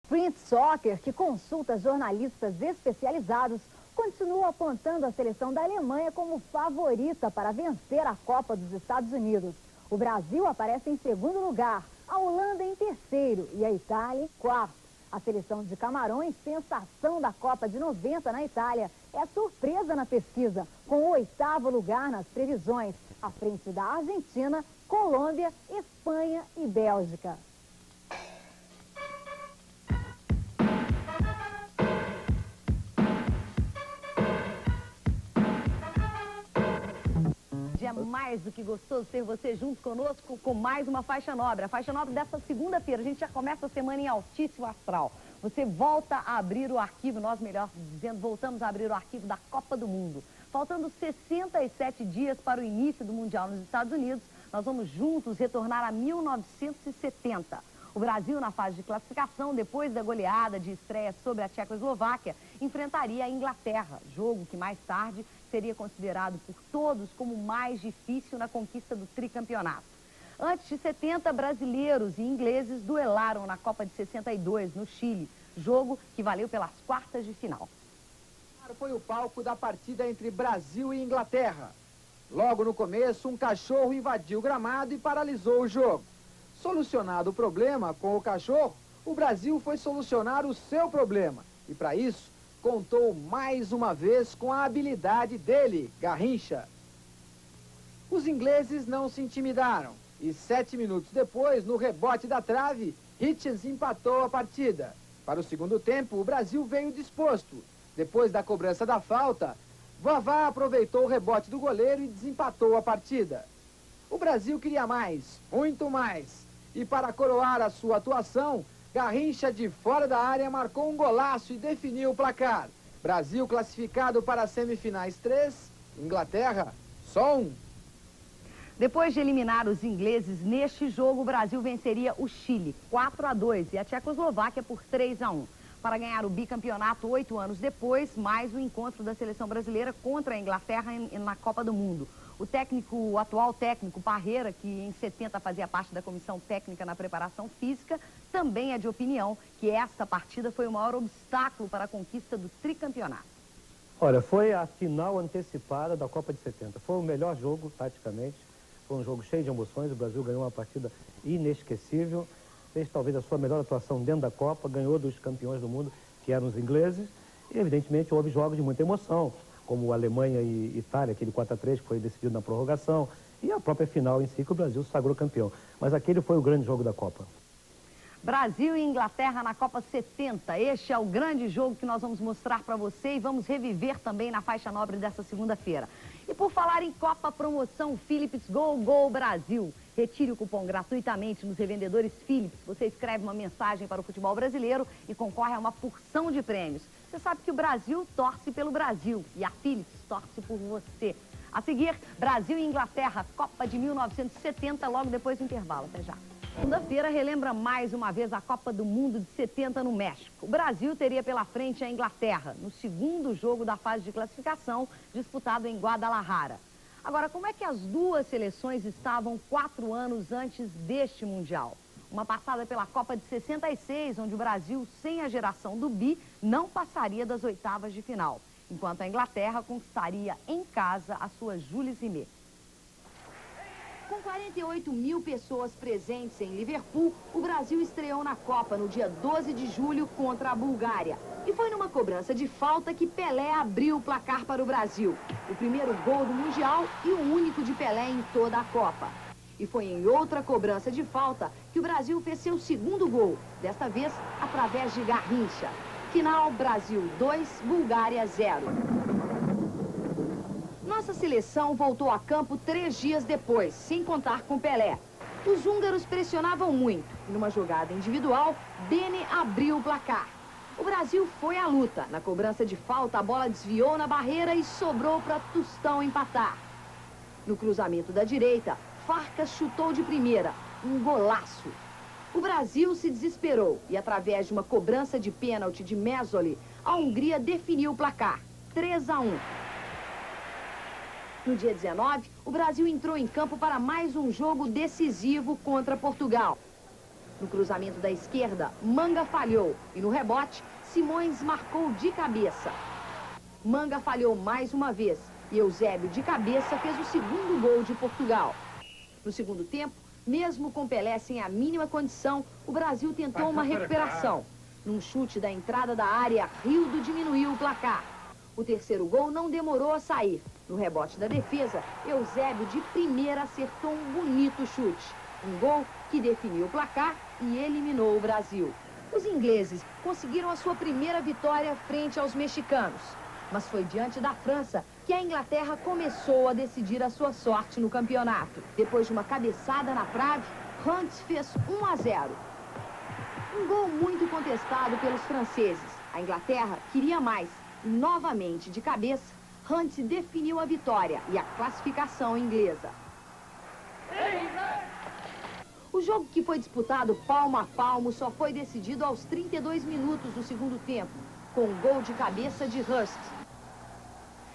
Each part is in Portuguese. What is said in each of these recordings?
Print Soccer, que consulta jornalistas especializados, continua apontando a seleção da Alemanha como favorita para vencer a Copa dos Estados Unidos. O Brasil aparece em segundo lugar, a Holanda em terceiro e a Itália em quarto. A seleção de Camarões, sensação da Copa de 90 na Itália, é surpresa na pesquisa, com o oitavo lugar nas previsões, à frente da Argentina, Colômbia, Espanha e Bélgica. É mais do que gostoso ter você junto conosco com mais uma Faixa Nobre. A Faixa Nobre dessa segunda-feira, a gente já começa a semana em altíssimo astral. Você volta a abrir o arquivo, nós melhor dizendo, voltamos a abrir o arquivo da Copa do Mundo. Faltando 67 dias para o início do Mundial nos Estados Unidos, nós vamos juntos retornar a 1970. O Brasil, na fase de classificação, depois da goleada de estreia sobre a Tchecoslováquia, enfrentaria a Inglaterra, jogo que mais tarde seria considerado por todos como o mais difícil na conquista do tricampeonato. Antes de 70, brasileiros e ingleses duelaram na Copa de 62, no Chile, jogo que valeu pelas quartas de final. Foi o palco da partida entre Brasil e Inglaterra. Logo no começo, um cachorro invadiu o gramado e paralisou o jogo. Solucionado o problema com o cachorro, o Brasil foi solucionar o seu problema. E para isso, contou mais uma vez com a habilidade dele, Garrincha. Os ingleses não se intimidaram. E 7 minutos depois, no rebote da trave, Hitchens empatou a partida. Para o segundo tempo, o Brasil veio disposto. Depois da cobrança da falta, Vavá aproveitou o rebote do goleiro e desempatou a partida. O Brasil queria mais, muito mais. E para coroar a sua atuação, Garrincha, de fora da área, marcou um golaço e definiu o placar. Brasil classificado para as semifinais 3, Inglaterra só 1. Depois de eliminar os ingleses neste jogo, o Brasil venceria o Chile 4-2 e a Tchecoslováquia por 3-1. Para ganhar o bicampeonato 8 anos depois, mais um encontro da seleção brasileira contra a Inglaterra na Copa do Mundo. O atual técnico Parreira, que em 70 fazia parte da comissão técnica na preparação física, também é de opinião que esta partida foi o maior obstáculo para a conquista do tricampeonato. Olha, foi a final antecipada da Copa de 70. Foi o melhor jogo, taticamente. Foi um jogo cheio de emoções. O Brasil ganhou uma partida inesquecível. Fez talvez a sua melhor atuação dentro da Copa. Ganhou dos campeões do mundo, que eram os ingleses. E, evidentemente, houve jogos de muita emoção, como Alemanha e Itália, aquele 4-3 que foi decidido na prorrogação. E a própria final em si, que o Brasil se sagrou campeão. Mas aquele foi o grande jogo da Copa. Brasil e Inglaterra na Copa 70. Este é o grande jogo que nós vamos mostrar para você e vamos reviver também na Faixa Nobre dessa segunda-feira. E por falar em Copa, promoção Philips Gol Brasil. Retire o cupom gratuitamente nos revendedores Philips. Você escreve uma mensagem para o futebol brasileiro e concorre a uma porção de prêmios. Você sabe que o Brasil torce pelo Brasil e a Philips torce por você. A seguir, Brasil e Inglaterra, Copa de 1970, logo depois do intervalo. Até já. Segunda-feira relembra mais uma vez a Copa do Mundo de 70 no México. O Brasil teria pela frente a Inglaterra, no segundo jogo da fase de classificação, disputado em Guadalajara. Agora, como é que as duas seleções estavam 4 anos antes deste Mundial? Uma passada pela Copa de 66, onde o Brasil, sem a geração do Bi, não passaria das oitavas de final, enquanto a Inglaterra conquistaria em casa a sua Jules Rimet. Com 48 mil pessoas presentes em Liverpool, o Brasil estreou na Copa no dia 12 de julho contra a Bulgária. E foi numa cobrança de falta que Pelé abriu o placar para o Brasil. O primeiro gol do Mundial e o único de Pelé em toda a Copa. E foi em outra cobrança de falta que o Brasil fez seu segundo gol, desta vez através de Garrincha. Final, Brasil 2, Bulgária 0. Nossa seleção voltou a campo 3 dias depois, sem contar com Pelé. Os húngaros pressionavam muito e numa jogada individual, Bene abriu o placar. O Brasil foi à luta. Na cobrança de falta, a bola desviou na barreira e sobrou para Tostão empatar. No cruzamento da direita, Farkas chutou de primeira, um golaço. O Brasil se desesperou e através de uma cobrança de pênalti de Mesoli, a Hungria definiu o placar, 3-1. No dia 19, o Brasil entrou em campo para mais um jogo decisivo contra Portugal. No cruzamento da esquerda, Manga falhou e no rebote, Simões marcou de cabeça. Manga falhou mais uma vez e Eusébio de cabeça fez o segundo gol de Portugal. No segundo tempo, mesmo com Pelé sem a mínima condição, o Brasil tentou uma recuperação. Num chute da entrada da área, Rildo diminuiu o placar. O terceiro gol não demorou a sair. No rebote da defesa, Eusébio de primeira acertou um bonito chute. Um gol que definiu o placar e eliminou o Brasil. Os ingleses conseguiram a sua primeira vitória frente aos mexicanos. Mas foi diante da França que a Inglaterra começou a decidir a sua sorte no campeonato. Depois de uma cabeçada na trave, Hunt fez 1-0. Um gol muito contestado pelos franceses. A Inglaterra queria mais. E, novamente de cabeça, Hunt definiu a vitória e a classificação inglesa. O jogo, que foi disputado palmo a palmo, só foi decidido aos 32 minutos do segundo tempo, com um gol de cabeça de Hurst.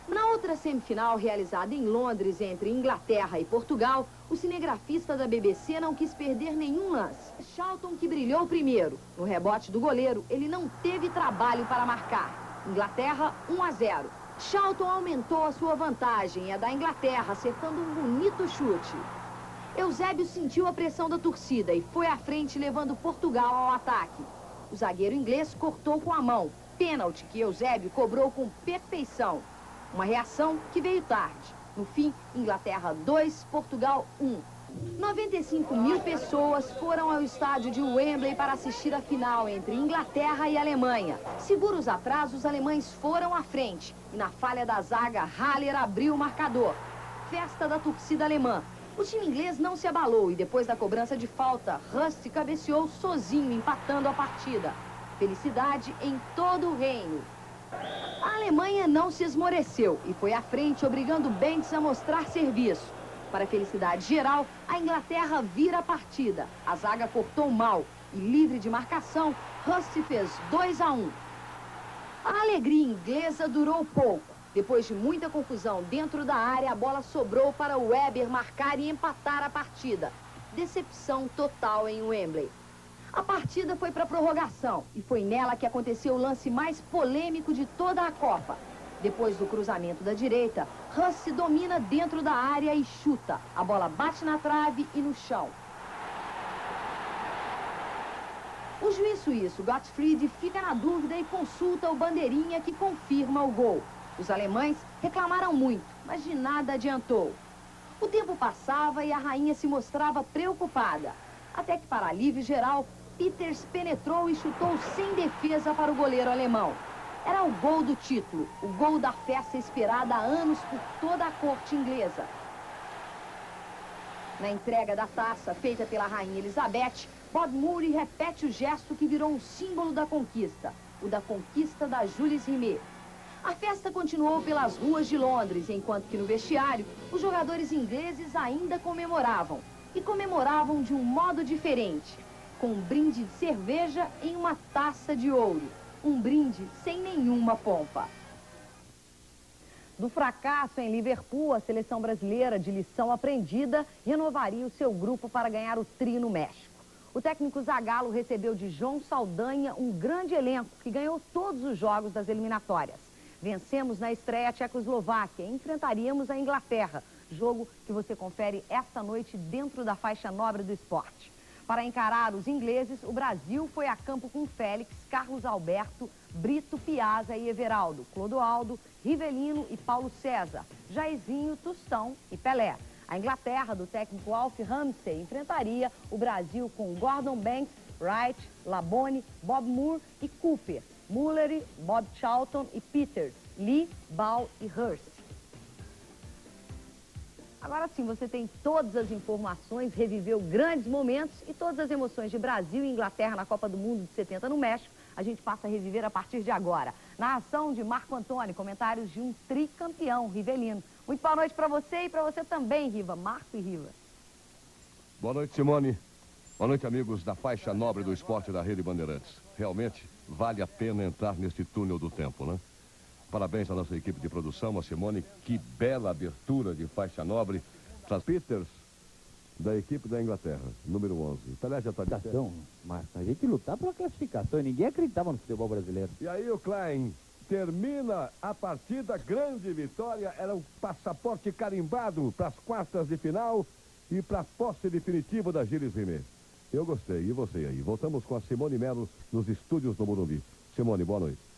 Na outra semifinal, realizada em Londres entre Inglaterra e Portugal, o cinegrafista da BBC não quis perder nenhum lance. Charlton, que brilhou primeiro. No rebote do goleiro, ele não teve trabalho para marcar. Inglaterra, 1-0. Charlton aumentou a sua vantagem e a da Inglaterra, acertando um bonito chute. Eusébio sentiu a pressão da torcida e foi à frente, levando Portugal ao ataque. O zagueiro inglês cortou com a mão. Pênalti que Eusébio cobrou com perfeição. Uma reação que veio tarde. No fim, Inglaterra 2, Portugal 1. 95 mil pessoas foram ao estádio de Wembley para assistir a final entre Inglaterra e Alemanha. Seguro os atrasos, os alemães foram à frente. E na falha da zaga, Haller abriu o marcador. Festa da torcida alemã. O time inglês não se abalou e depois da cobrança de falta, Hurst cabeceou sozinho, empatando a partida. Felicidade em todo o reino. A Alemanha não se esmoreceu e foi à frente, obrigando Bentz a mostrar serviço. Para a felicidade geral, a Inglaterra vira a partida. A zaga cortou mal e, livre de marcação, Hurst fez 2-1. A alegria inglesa durou pouco. Depois de muita confusão dentro da área, a bola sobrou para o Weber marcar e empatar a partida. Decepção total em Wembley. A partida foi para a prorrogação e foi nela que aconteceu o lance mais polêmico de toda a Copa. Depois do cruzamento da direita, Hurst domina dentro da área e chuta. A bola bate na trave e no chão. O juiz suíço Gottfried fica na dúvida e consulta o bandeirinha, que confirma o gol. Os alemães reclamaram muito, mas de nada adiantou. O tempo passava e a rainha se mostrava preocupada. Até que, para alívio geral, Peters penetrou e chutou sem defesa para o goleiro alemão. Era o gol do título, o gol da festa esperada há anos por toda a corte inglesa. Na entrega da taça, feita pela rainha Elizabeth, Bob Moore repete o gesto que virou um símbolo da conquista, o da conquista da Jules Rimet. A festa continuou pelas ruas de Londres, enquanto que no vestiário, os jogadores ingleses ainda comemoravam. E comemoravam de um modo diferente, com um brinde de cerveja em uma taça de ouro. Um brinde sem nenhuma pompa. Do fracasso em Liverpool, a seleção brasileira, de lição aprendida, renovaria o seu grupo para ganhar o tri no México. O técnico Zagallo recebeu de João Saldanha um grande elenco que ganhou todos os jogos das eliminatórias. Vencemos na estreia a Tchecoslováquia e enfrentaríamos a Inglaterra, jogo que você confere esta noite dentro da faixa nobre do esporte. Para encarar os ingleses, o Brasil foi a campo com Félix, Carlos Alberto, Brito, Piazza e Everaldo, Clodoaldo, Rivelino e Paulo César, Jairzinho, Tostão e Pelé. A Inglaterra, do técnico Alf Ramsey, enfrentaria o Brasil com Gordon Banks, Wright, Labone, Bob Moore e Cooper, Muller, Bob Charlton e Peters, Lee, Ball e Hurst. Agora sim, você tem todas as informações, reviveu grandes momentos e todas as emoções de Brasil e Inglaterra na Copa do Mundo de 70 no México, a gente passa a reviver a partir de agora. Narração de Marco Antônio, comentários de um tricampeão, Rivelino. Muito boa noite para você e para você também, Riva, Marco e Riva. Boa noite, Simone. Boa noite, amigos da faixa nobre do esporte da Rede Bandeirantes. Realmente vale a pena entrar neste túnel do tempo, né? Parabéns à nossa equipe de produção, a Simone. Que bela abertura de faixa nobre. Peters, da equipe da Inglaterra, número 11. O Pelé já está dizendo. Mas a gente lutar pela classificação e ninguém acreditava no futebol brasileiro. E aí o Klein termina a partida, grande vitória, era um passaporte carimbado para as quartas de final e para a posse definitiva da Gilles Rimet. Eu gostei, e você aí? Voltamos com a Simone Melo nos estúdios do Morumbi. Simone, boa noite.